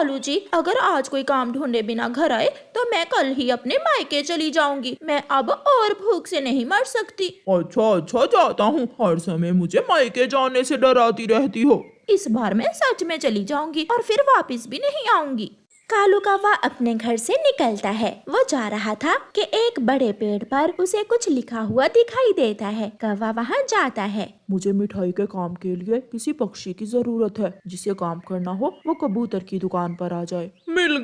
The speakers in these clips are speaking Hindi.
कालू जी, अगर आज कोई काम ढूंढे बिना घर आए तो मैं कल ही अपने मायके चली जाऊंगी। मैं अब और भूख से नहीं मर सकती। अच्छा अच्छा, जाता हूँ। हर समय मुझे मायके जाने से डराती रहती हो। इस बार मैं सच में चली जाऊंगी और फिर वापस भी नहीं आऊंगी। कालू कौवा अपने घर से निकलता है। वो जा रहा था कि एक बड़े पेड़ पर उसे कुछ लिखा हुआ दिखाई देता है। कौवा वहाँ जाता है। मुझे मिठाई के काम के लिए किसी पक्षी की जरूरत है। जिसे काम करना हो वो कबूतर की दुकान पर आ जाए। मिल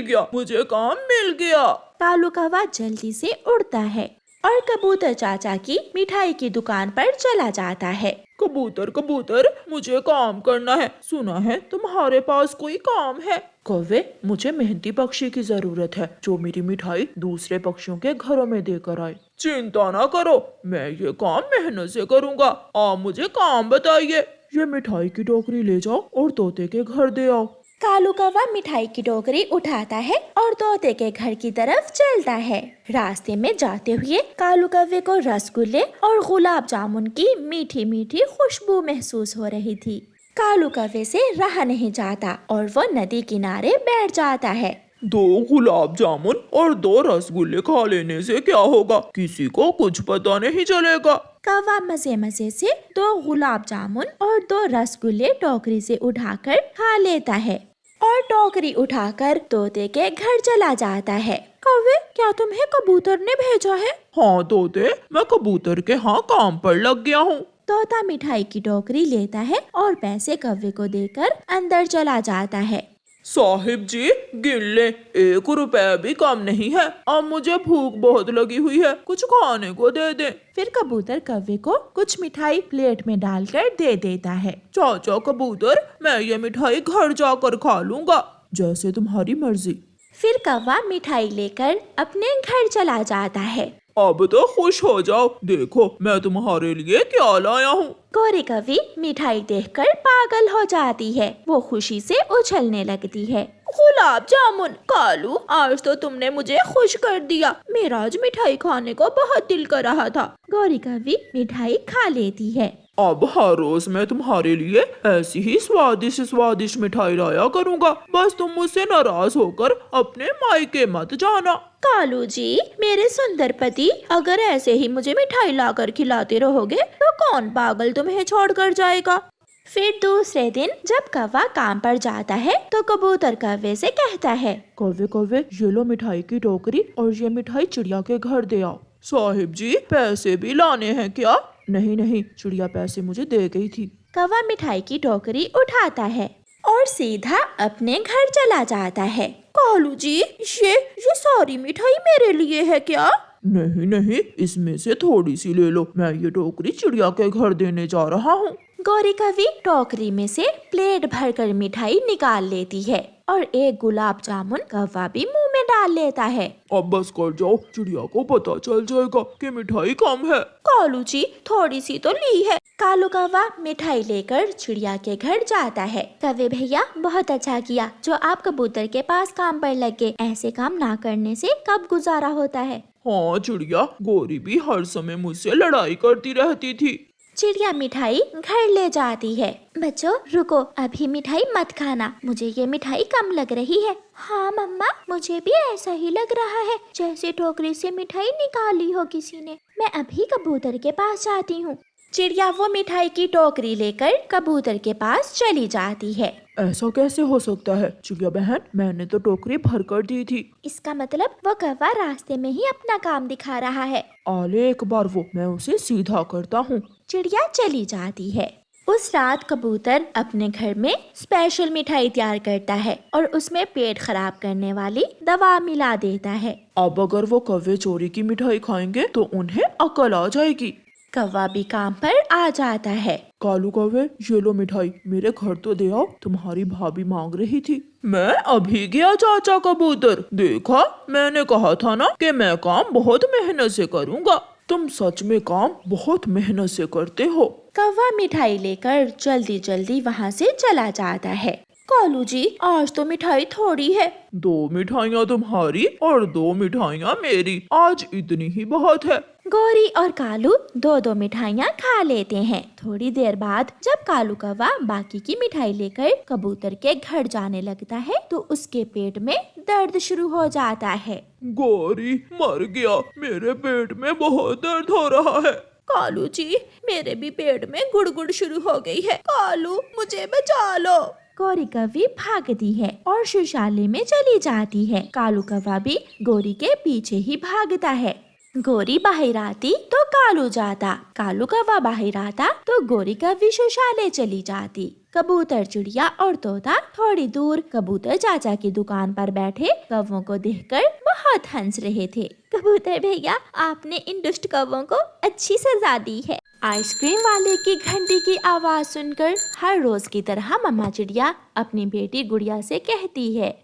गया, मुझे काम मिल गया। कालू कौवा जल्दी से उड़ता है और कबूतर चाचा की मिठाई की दुकान पर चला जाता है। कबूतर कबूतर, मुझे काम करना है। सुना है तुम्हारे पास कोई काम है। कौवे, मुझे मेहनती पक्षी की जरूरत है जो मेरी मिठाई दूसरे पक्षियों के घरों में देकर आए। चिंता ना करो, मैं ये काम मेहनत से करूँगा। आप मुझे काम बताइए। ये मिठाई की टोकरी ले जाओ और तोते के घर दे आओ। कालू कौवा मिठाई की टोकरी उठाता है और तोते के घर की तरफ चलता है। रास्ते में जाते हुए कालू कौवे को रसगुल्ले और गुलाब जामुन की मीठी मीठी खुशबू महसूस हो रही थी। कालू कौवे से रहा नहीं जाता और वो नदी किनारे बैठ जाता है। 2 गुलाब जामुन और 2 रसगुल्ले खा लेने से क्या होगा, किसी को कुछ पता नहीं चलेगा। कौवा मजे मजे से 2 गुलाब जामुन और 2 रसगुल्ले टोकरी से उठाकर खा लेता है और टोकरी उठाकर तोते के घर चला जाता है। कौवे, क्या तुम्हें कबूतर ने भेजा है? हाँ तोते, मैं कबूतर के यहाँ काम पर लग गया हूँ। तोता मिठाई की टोकरी लेता है और पैसे कौवे को देकर अंदर चला जाता है। साहिब जी, गिन ले, 1 रुपया भी कम नहीं है। अब मुझे भूख बहुत लगी हुई है, कुछ खाने को दे दे। फिर कबूतर कौवे को कुछ मिठाई प्लेट में डालकर दे देता है। चाचा कबूतर, मैं ये मिठाई घर जाकर खा लूँगा। जैसे तुम्हारी मर्जी। फिर कौवा मिठाई लेकर अपने घर चला जाता है। अब तो खुश हो जाओ, देखो मैं तुम्हारे लिए क्या लाया हूँ। गौरी कौवी मिठाई देखकर पागल हो जाती है। वो खुशी से उछलने लगती है। गुलाब जामुन! कालू, आज तो तुमने मुझे खुश कर दिया। मेरा आज मिठाई खाने को बहुत दिल कर रहा था। गौरी कौवी मिठाई खा लेती है। अब हर रोज मैं तुम्हारे लिए ऐसी ही स्वादिष्ट स्वादिष्ट मिठाई लाया करूँगा। बस तुम मुझसे नाराज होकर अपने मायके मत जाना। कालू जी, मेरे सुंदर पति, अगर ऐसे ही मुझे मिठाई लाकर खिलाते रहोगे तो कौन पागल तुम्हें छोड़कर जाएगा? फिर दूसरे दिन जब कौवा काम पर जाता है तो कबूतर कौवे से कहता है, कौवे कौवे, ये लो मिठाई की टोकरी और ये मिठाई चिड़िया के घर दे आओ। साहिब जी, पैसे भी लाने हैं क्या? नहीं नहीं, चिड़िया पैसे मुझे दे गई थी। कौवा मिठाई की टोकरी उठाता है और सीधा अपने घर चला जाता है। कालू जी, ये सारी मिठाई मेरे लिए है क्या? नहीं नहीं, इसमें से थोड़ी सी ले लो। मैं ये टोकरी चिड़िया के घर देने जा रहा हूँ। गौरी कौवी टोकरी में से प्लेट भरकर मिठाई निकाल लेती है और एक गुलाब जामुन कौवा भी मुंह में डाल लेता है। अब बस कर जाओ, चिड़िया को पता चल जाएगा कि मिठाई कम है। कालू जी, थोड़ी सी तो ली है। कालू कौवा मिठाई लेकर चिड़िया के घर जाता है। कौवे भैया, बहुत अच्छा किया जो आप कबूतर के पास काम पर लगे। ऐसे काम ना करने से कब गुजारा होता है। हाँ चिड़िया, गौरी भी हर समय मुझसे लड़ाई करती रहती थी। चिड़िया मिठाई घर ले जाती है। बच्चों रुको, अभी मिठाई मत खाना, मुझे ये मिठाई कम लग रही है। हाँ मम्मा, मुझे भी ऐसा ही लग रहा है, जैसे टोकरी से मिठाई निकाली हो किसी ने। मैं अभी कबूतर के पास जाती हूँ। चिड़िया वो मिठाई की टोकरी लेकर कबूतर के पास चली जाती है। ऐसा कैसे हो सकता है चिड़िया बहन, मैंने तो टोकरी भर कर दी थी। इसका मतलब वो कौवा रास्ते में ही अपना काम दिखा रहा है। आले एक बार वो, मैं उसे सीधा करता हूँ। चिड़िया चली जाती है। उस रात कबूतर अपने घर में स्पेशल मिठाई तैयार करता है और उसमें पेट खराब करने वाली दवा मिला देता है। अब अगर वो कौवे चोरी की मिठाई खाएंगे तो उन्हें अकल आ जाएगी। कौवा भी काम पर आ जाता है। कालू कौवे, ये लो मिठाई, मेरे घर तो दे आओ, तुम्हारी भाभी मांग रही थी। मैं अभी गया चाचा कबूतर, देखा मैंने कहा था ना कि मैं काम बहुत मेहनत से करूँगा। तुम सच में काम बहुत मेहनत से करते हो। कौवा मिठाई लेकर जल्दी जल्दी वहाँ से चला जाता है। कालू जी, आज तो मिठाई थोड़ी है। 2 मिठाइयाँ तुम्हारी और 2 मिठाइयाँ मेरी, आज इतनी ही बहुत है। गौरी और कालू दो दो मिठाइयाँ खा लेते हैं। थोड़ी देर बाद जब कालू कौवा बाकी की मिठाई लेकर कबूतर के घर जाने लगता है तो उसके पेट में दर्द शुरू हो जाता है। गौरी मर गया, मेरे पेट में बहुत दर्द हो रहा है। कालू जी, मेरे भी पेट में गुड़गुड़ शुरू हो गई है। कालू, मुझे बचा लो। गौरी कौवी भागती है और शौचालय में चली जाती है। कालू कौवा भी गौरी के पीछे ही भागता है। गौरी बाहर आती तो कालू जाता, कालू कौवा बाहर आता तो गौरी कौवी शौचालय चली जाती। कबूतर, चिड़िया और तोता थोड़ी दूर कबूतर चाचा की दुकान पर बैठे कौवों को देखकर बहुत हंस रहे थे। कबूतर भैया, आपने इन दुष्ट कौवों को अच्छी सजा दी है। आइसक्रीम वाले की घंटी की आवाज सुनकर हर रोज की तरह मम्मा चिड़िया अपनी बेटी गुड़िया से कहती है,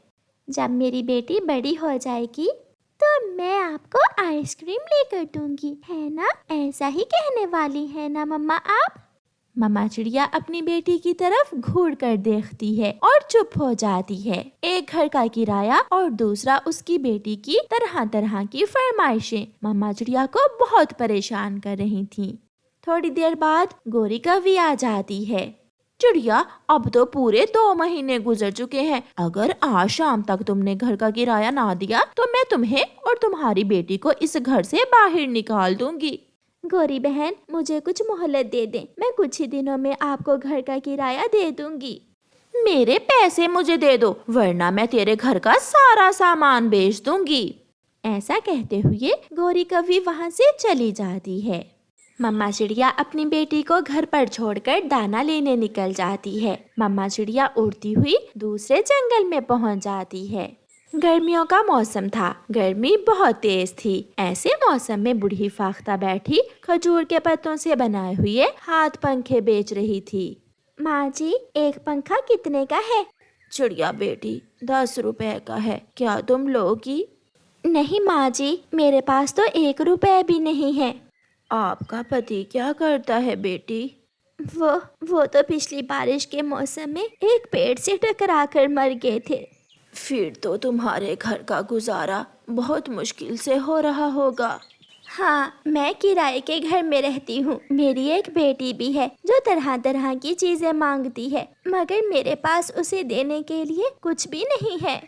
जब मेरी बेटी बड़ी हो जाएगी तो मैं आपको आइसक्रीम लेकर दूंगी, है ना? ऐसा ही कहने वाली है ना मम्मा आप? मम्मा चिड़िया अपनी बेटी की तरफ घूर कर देखती है और चुप हो जाती है। एक घर का किराया और दूसरा उसकी बेटी की तरह तरह की फरमाइशें मम्मा चिड़िया को बहुत परेशान कर रही थीं। थोड़ी देर बाद गौरी कौवी आ जाती है। चिड़िया, अब तो पूरे 2 महीने गुजर चुके हैं। अगर आज शाम तक तुमने घर का किराया ना दिया तो मैं तुम्हें और तुम्हारी बेटी को इस घर से बाहर निकाल दूंगी। गौरी बहन, मुझे कुछ मोहलत दे दें, मैं कुछ ही दिनों में आपको घर का किराया दे दूंगी। मेरे पैसे मुझे दे दो, वरना मैं तेरे घर का सारा सामान बेच दूंगी। ऐसा कहते हुए गौरी कौवी वहाँ से चली जाती है। मम्मा चिड़िया अपनी बेटी को घर पर छोड़कर दाना लेने निकल जाती है। मम्मा चिड़िया उड़ती हुई दूसरे जंगल में पहुँच जाती है। गर्मियों का मौसम था, गर्मी बहुत तेज थी। ऐसे मौसम में बूढ़ी फाख्ता बैठी खजूर के पत्तों से बनाए हुए हाथ पंखे बेच रही थी। माँ जी, एक पंखा कितने का है? चिड़िया बेटी, 10 रुपए का है, क्या तुम लोगी? नहीं माँ जी, मेरे पास तो 1 रुपए भी नहीं है। आपका पति क्या करता है बेटी? वो तो पिछली बारिश के मौसम में एक पेड़ से टकरा कर मर गए थे। फिर तो तुम्हारे घर का गुजारा बहुत मुश्किल से हो रहा होगा। हाँ, मैं किराए के घर में रहती हूँ। मेरी एक बेटी भी है जो तरह तरह की चीजें मांगती है, मगर मेरे पास उसे देने के लिए कुछ भी नहीं है।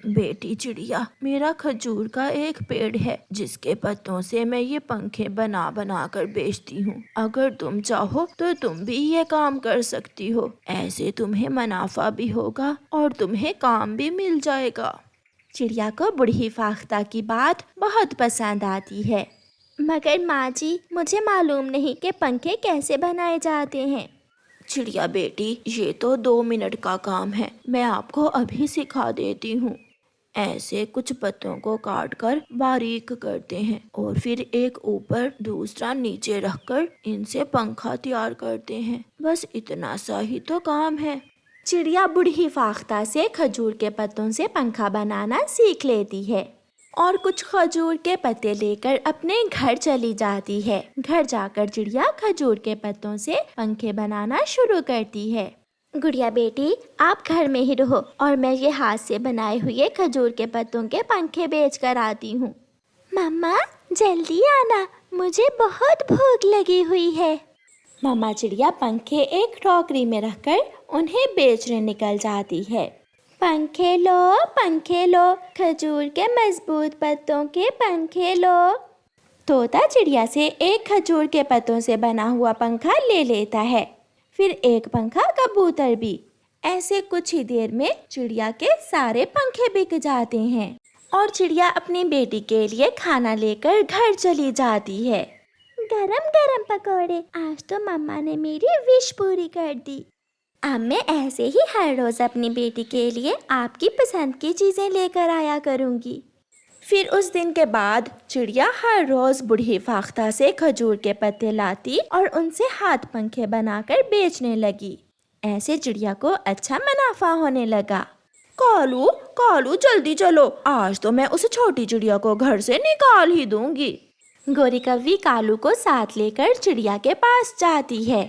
बेटी चिड़िया, मेरा खजूर का एक पेड़ है जिसके पत्तों से मैं ये पंखे बना बना कर बेचती हूँ। अगर तुम चाहो तो तुम भी ये काम कर सकती हो। ऐसे तुम्हें मुनाफा भी होगा और तुम्हें काम भी मिल जाएगा। चिड़िया को बूढ़ी फाख्ता की बात बहुत पसंद आती है। मगर माँ जी, मुझे मालूम नहीं कि पंखे कैसे बनाए जाते हैं। चिड़िया बेटी, ये तो 2 मिनट का काम है, मैं आपको अभी सिखा देती हूँ। ऐसे कुछ पत्तों को काट कर बारीक करते हैं और फिर एक ऊपर दूसरा नीचे रखकर इनसे पंखा तैयार करते हैं। बस इतना सा ही तो काम है। चिड़िया बूढ़ी फाख्ता से खजूर के पत्तों से पंखा बनाना सीख लेती है और कुछ खजूर के पत्ते लेकर अपने घर चली जाती है। घर जाकर चिड़िया खजूर के पत्तों से पंखे बनाना शुरू करती है। गुड़िया बेटी, आप घर में ही रहो और मैं ये हाथ से बनाए हुए खजूर के पत्तों के पंखे बेच कर आती हूँ। मम्मा, जल्दी आना, मुझे बहुत भूख लगी हुई है। मम्मा चिड़िया पंखे एक टोकरी में रखकर उन्हें बेचने निकल जाती है। पंखे लो, खजूर के मजबूत पत्तों के पंखे लो। तोता चिड़िया से एक खजूर के पत्तों से बना हुआ पंखा ले लेता है, फिर एक पंखा कबूतर भी। ऐसे कुछ ही देर में चिड़िया के सारे पंखे बिक जाते हैं और चिड़िया अपनी बेटी के लिए खाना लेकर घर चली जाती है। गरम गरम पकौड़े, आज तो मम्मा ने मेरी विश पूरी कर दी। अब मैं ऐसे ही हर रोज अपनी बेटी के लिए आपकी पसंद की चीजें लेकर आया करूँगी। फिर उस दिन के बाद चिड़िया हर रोज बूढ़ी फाख्ता से खजूर के पत्ते लाती और उनसे हाथ पंखे बनाकर बेचने लगी। ऐसे चिड़िया को अच्छा मुनाफा होने लगा। कालू जल्दी चलो, आज तो मैं उस छोटी चिड़िया को घर से निकाल ही दूंगी। गौरी कौवी कालू को साथ लेकर चिड़िया के पास जाती है।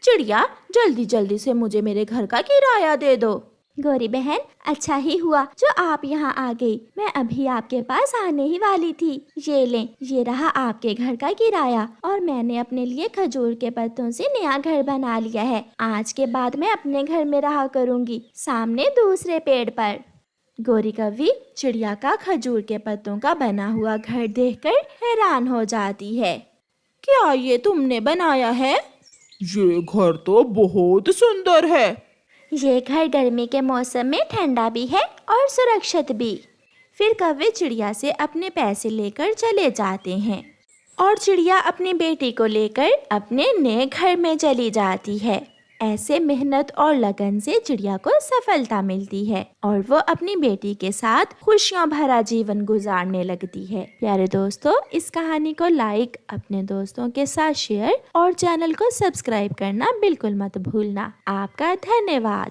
चिड़िया, जल्दी जल्दी से मुझे मेरे घर का किराया दे दो। गौरी बहन, अच्छा ही हुआ जो आप यहाँ आ गई। मैं अभी आपके पास आने ही वाली थी। ये लें, ये रहा आपके घर का किराया और मैंने अपने लिए खजूर के पत्तों से नया घर बना लिया है। आज के बाद मैं अपने घर में रहा करूँगी, सामने दूसरे पेड़ पर। गौरी कौवी चिड़िया का खजूर के पत्तों का बना हुआ घर देखकर हैरान हो जाती है। क्या ये तुमने बनाया है? ये घर तो बहुत सुंदर है। ये घर गर्मी के मौसम में ठंडा भी है और सुरक्षित भी। फिर कौवे चिड़िया से अपने पैसे लेकर चले जाते हैं और चिड़िया अपनी बेटी को लेकर अपने नए घर में चली जाती है। ऐसे मेहनत और लगन से चिड़िया को सफलता मिलती है और वो अपनी बेटी के साथ खुशियों भरा जीवन गुजारने लगती है। प्यारे दोस्तों, इस कहानी को लाइक, अपने दोस्तों के साथ शेयर और चैनल को सब्सक्राइब करना बिल्कुल मत भूलना। आपका धन्यवाद।